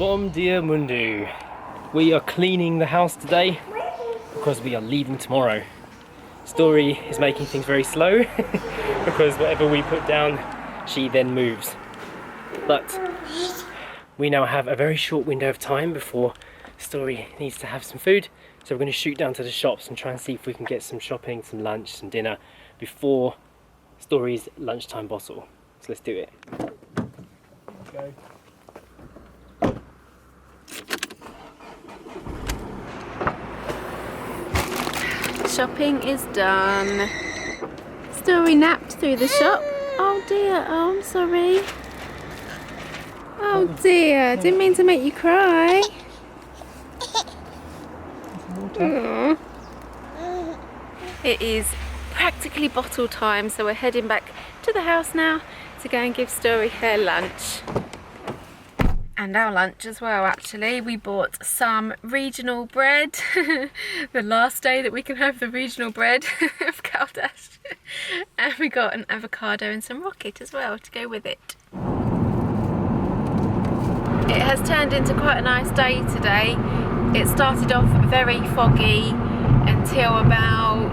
Bom dia mundo. We are cleaning the house today because we are leaving tomorrow. Story is making things very slow because whatever we put down, she then moves. But we now have a very short window of time before Story needs to have some food. So we're going to shoot down to the shops and try and see if we can get some shopping, some lunch, some dinner before Story's lunchtime bottle. So let's do it. Go. Shopping is done. Story napped through the shop. Oh dear, oh I'm sorry. Oh dear, didn't mean to make you cry. Aww. It is practically bottle time, so we're heading back to the house now to go and give Story her lunch. And our lunch as well, actually. We bought some regional bread. The last day that we can have the regional bread of Caldash. And we got an avocado and some rocket as well to go with it. It has turned into quite a nice day today. It started off very foggy until about,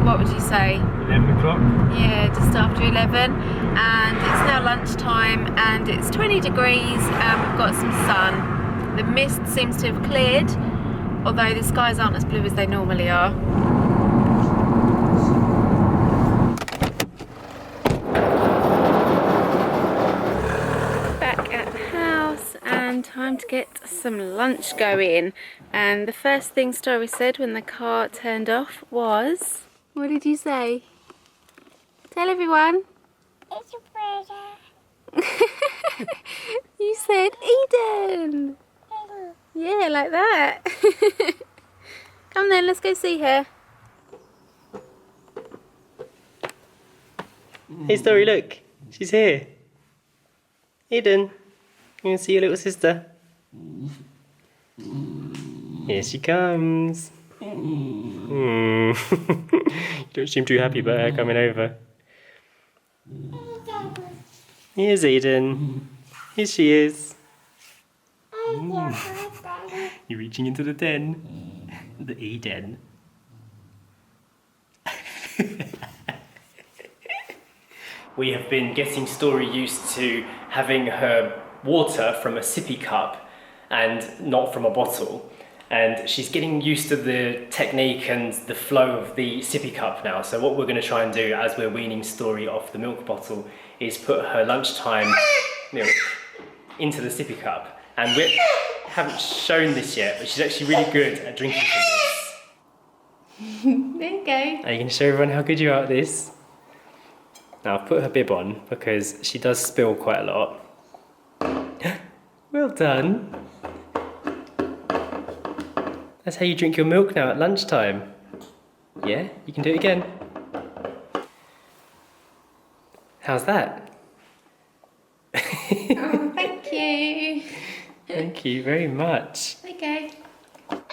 what would you say? 11 o'clock? Yeah, just after 11, and it's now lunchtime and it's 20 degrees and we've got some sun. The mist seems to have cleared, although the skies aren't as blue as they normally are. Back at the house and time to get some lunch going. And the first thing Story said when the car turned off was, what did you say? Tell everyone. It's a brother. You said Eden. Yeah, like that. Come then, let's go see her. Hey Story, look. She's here. Eden, you want to see your little sister? Here she comes. You don't seem too happy about her coming over. Here's Eden. Here she is. You're reaching into the den. The Eden. We have been getting Story used to having her water from a sippy cup and not from a bottle. And she's getting used to the technique and the flow of the sippy cup now. So what we're going to try and do as we're weaning Story off the milk bottle is put her lunchtime milk into the sippy cup. And we haven't shown this yet, but she's actually really good at drinking from this. There you go. Are you going to show everyone how good you are at this? Now I've put her bib on because she does spill quite a lot. Well done. That's how you drink your milk now at lunchtime. Yeah, you can do it again. How's that? Oh, thank you. Thank you very much. Okay.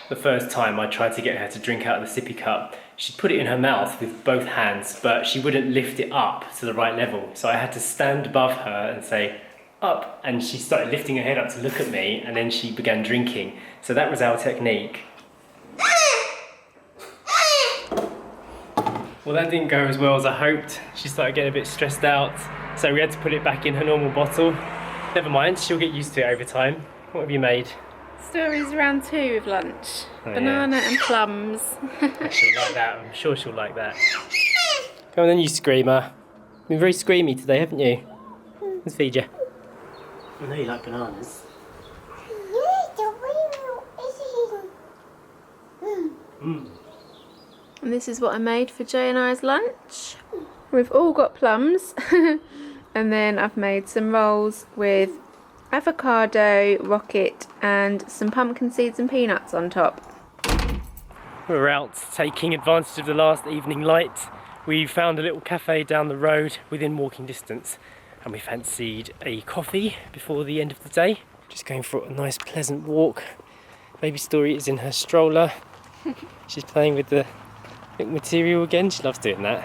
The first time I tried to get her to drink out of the sippy cup, she'd put it in her mouth with both hands, but she wouldn't lift it up to the right level. So I had to stand above her and say, up, and she started lifting her head up to look at me, and then she began drinking. So that was our technique. Well, that didn't go as well as I hoped. She started getting a bit stressed out, so we had to put it back in her normal bottle. Never mind, she'll get used to it over time. What have you made? Story's round 2 of lunch. Oh, Banana and plums. She'll like that, I'm sure she'll like that. Come on then, you screamer. You've been very screamy today, haven't you? Let's feed you. I know you like bananas. And this is what I made for Jay and I's lunch. We've all got plums. And then I've made some rolls with avocado, rocket and some pumpkin seeds and peanuts on top. We're out taking advantage of the last evening light. We found a little cafe down the road within walking distance and we fancied a coffee before the end of the day. Just going for a nice pleasant walk. Baby Story is in her stroller. She's playing with the material again. She loves doing that.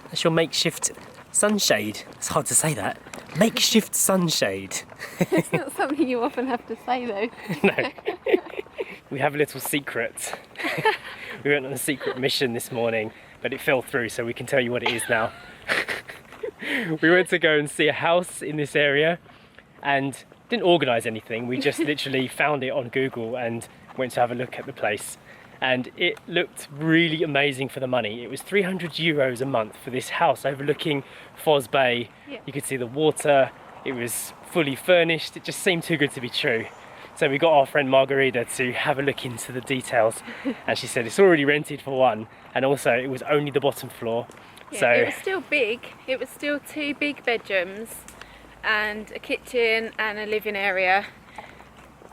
That's your makeshift sunshade. It's hard to say that. Makeshift sunshade. It's not something you often have to say though. No. We have a little secret. We went on a secret mission this morning, but it fell through, so we can tell you what it is now. We went to go and see a house in this area and didn't organise anything. We just literally found it on Google and went to have a look at the place. And it looked really amazing for the money. It was €300 a month for this house overlooking Foz Bay. Yeah. You could see the water. It was fully furnished. It just seemed too good to be true. So we got our friend Margarita to have a look into the details, and she said it's already rented for one, and also it was only the bottom floor. Yeah, So it was still big. It was still 2 big bedrooms and a kitchen and a living area.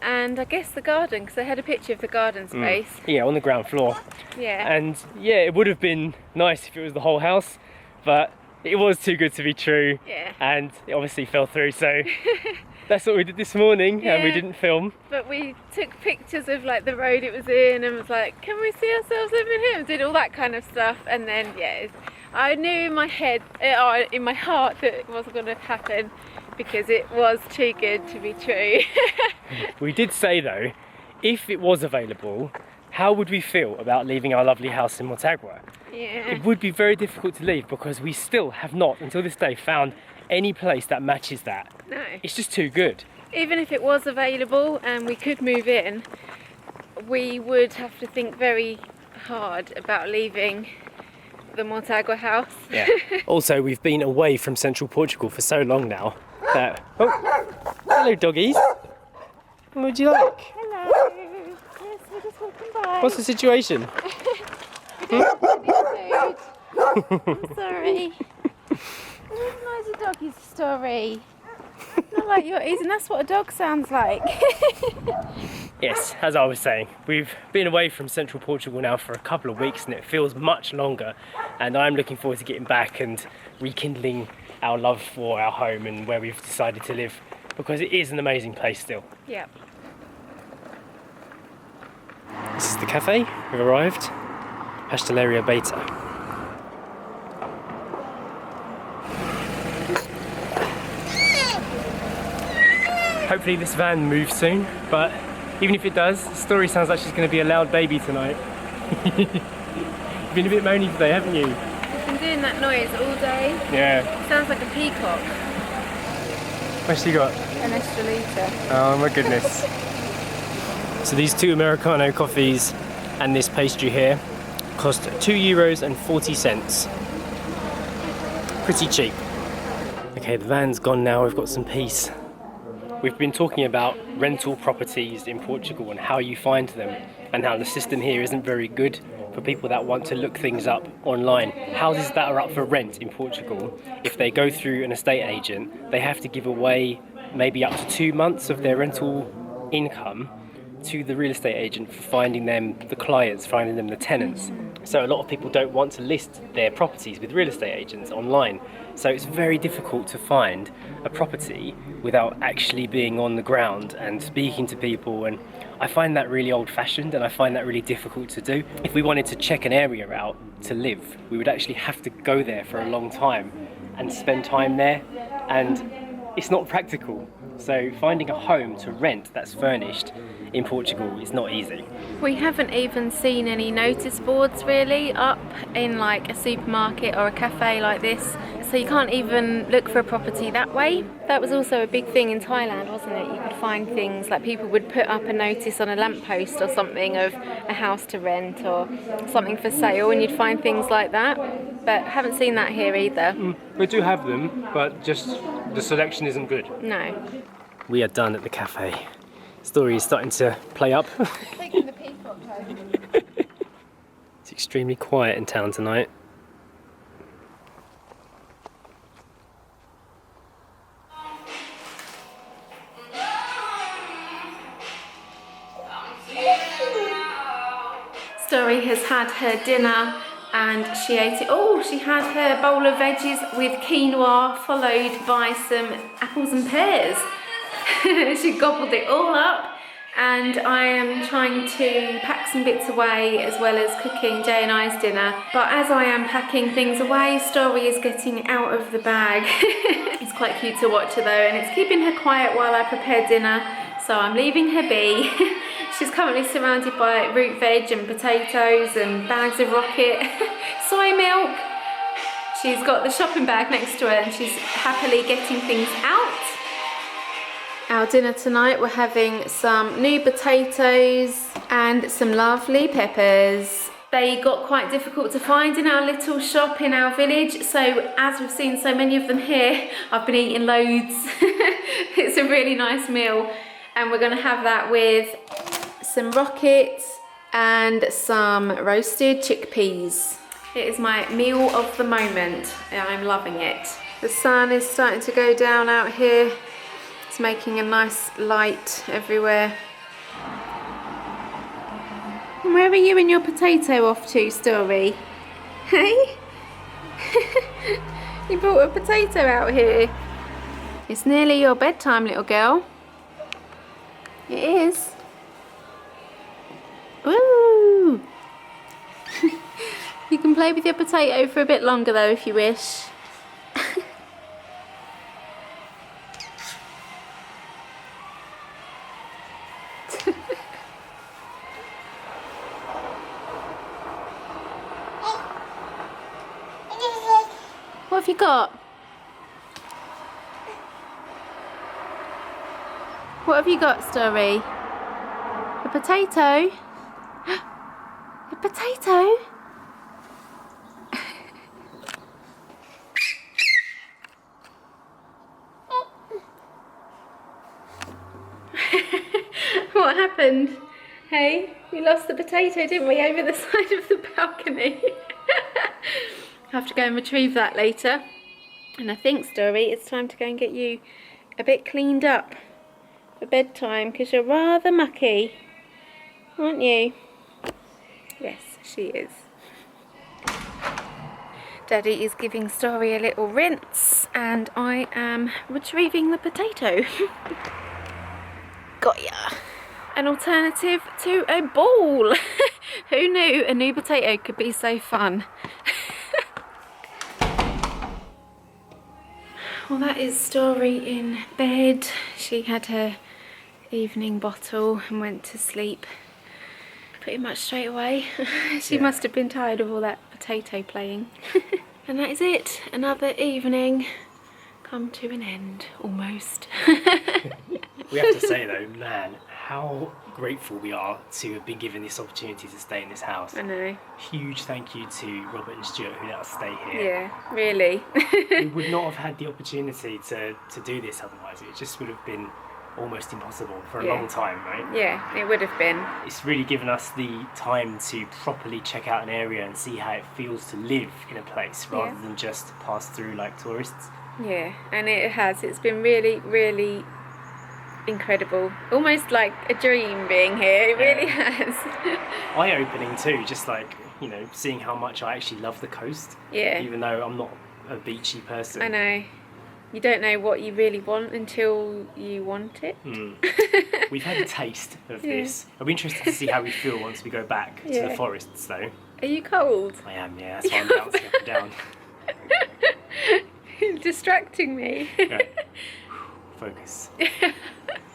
And I guess the garden, because I had a picture of the garden space. yeah, on the ground floor. Yeah. And yeah, it would have been nice if it was the whole house, but it was too good to be true. Yeah. And it obviously fell through, so that's what we did this morning, and we Yeah. didn't film. But we took pictures of like the road it was in and was like, can we see ourselves living here? And did all that kind of stuff. And then, yeah, I knew in my head, in my heart, that it wasn't going to happen because it was too good to be true. We did say though, if it was available, how would we feel about leaving our lovely house in Motagua? Yeah. It would be very difficult to leave because we still have not, until this day, found any place that matches that. No. It's just too good. Even if it was available and we could move in, we would have to think very hard about leaving the Motagua house. Yeah. Also, we've been away from central Portugal for so long now that... Oh, hello doggies. What would you like? Hello. Yes, we're just walking by. What's the situation? Food. I'm sorry. Recognize a doggy's story. Not like yours, and that's what a dog sounds like. Yes, as I was saying, we've been away from central Portugal now for a couple of weeks and it feels much longer, and I'm looking forward to getting back and rekindling our love for our home and where we've decided to live, because it is an amazing place still. Yeah. This is the cafe. We've arrived. Pasteleria Beta. Hopefully this van moves soon, but even if it does, the story sounds like she's going to be a loud baby tonight. You've been a bit moany today, haven't you? We've been doing that noise all day. Yeah. Sounds like a peacock. What's she got? An estrelita. Oh my goodness. So these 2 Americano coffees and this pastry here cost €2.40. Pretty cheap. Okay, the van's gone now, we've got some peace. We've been talking about rental properties in Portugal and how you find them, and how the system here isn't very good for people that want to look things up online. Houses that are up for rent in Portugal, if they go through an estate agent, they have to give away maybe up to 2 months of their rental income to the real estate agent for finding them the clients, finding them the tenants. So a lot of people don't want to list their properties with real estate agents online. So it's very difficult to find a property without actually being on the ground and speaking to people, and I find that really old-fashioned and I find that really difficult to do. If we wanted to check an area out to live, we would actually have to go there for a long time and spend time there, and it's not practical. So finding a home to rent that's furnished in Portugal is not easy. We haven't even seen any notice boards really up in like a supermarket or a cafe like this, so you can't even look for a property that way. That was also a big thing in Thailand, wasn't it? You could find things like people would put up a notice on a lamppost or something of a house to rent or something for sale, and you'd find things like that, but haven't seen that here either. We do have them, but just the selection isn't good. No. We are done at the cafe. Story is starting to play up. Taking the peacock home. It's extremely quiet in town tonight. Story has had her dinner and she ate it all. She had her bowl of veggies with quinoa followed by some apples and pears. She gobbled it all up and I am trying to pack some bits away as well as cooking Jay and I's dinner. But as I am packing things away, Story is getting out of the bag. It's quite cute to watch her though, and it's keeping her quiet while I prepare dinner, so I'm leaving her be. She's currently surrounded by root veg and potatoes and bags of rocket, soy milk. She's got the shopping bag next to her and she's happily getting things out. Our dinner tonight, we're having some new potatoes and some lovely peppers. They got quite difficult to find in our little shop in our village, so as we've seen so many of them here, I've been eating loads. It's a really nice meal, and we're going to have that with some rocket and some roasted chickpeas. It is my meal of the moment and I'm loving it. The sun is starting to go down out here. It's making a nice light everywhere. And where are you and your potato off to, Story? Hey? You brought a potato out here. It's nearly your bedtime, little girl. It is. Woo! You can play with your potato for a bit longer though if you wish. What have you got? What have you got, Story? A potato? A potato? What happened? Hey, we lost the potato, didn't we, over the side of the balcony? I'll have to go and retrieve that later. And I think, Story, it's time to go and get you a bit cleaned up for bedtime, because you're rather mucky, aren't you? Yes, she is. Daddy is giving Story a little rinse, and I am retrieving the potato. Got ya. An alternative to a ball. Who knew a new potato could be so fun? Well, that is Story in bed. She had her evening bottle and went to sleep pretty much straight away. She must have been tired of all that potato playing. And that is it. Another evening come to an end, almost. We have to say though, man, how grateful we are to have been given this opportunity to stay in this house. I know. Huge thank you to Robert and Stuart who let us stay here. Yeah, really. We would not have had the opportunity to do this otherwise. It just would have been almost impossible for a long time, right? Yeah, it would have been. It's really given us the time to properly check out an area and see how it feels to live in a place rather than just pass through like tourists. Yeah, and it has. It's been really, really incredible. Almost like a dream being here. It really has. Eye-opening too, just like, you know, seeing how much I actually love the coast. Yeah. Even though I'm not a beachy person. I know. You don't know what you really want until you want it. We've had a taste of this. I'll be interested to see how we feel once we go back to the forests though. Are you cold? I am, yeah. That's why I'm bouncing up and down. You're distracting me. Yeah. Focus.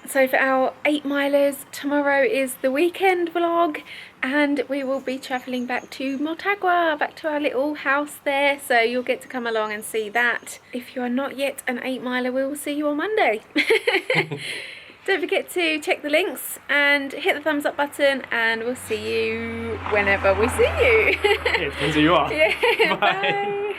So for our 8-milers, tomorrow is the weekend vlog and we will be travelling back to Motagua, back to our little house there, so you'll get to come along and see that. If you are not yet an 8-miler, we will see you on Monday. Don't forget to check the links and hit the thumbs up button, and we'll see you whenever we see you. Yeah, it depends who you are. Yeah, Bye. bye.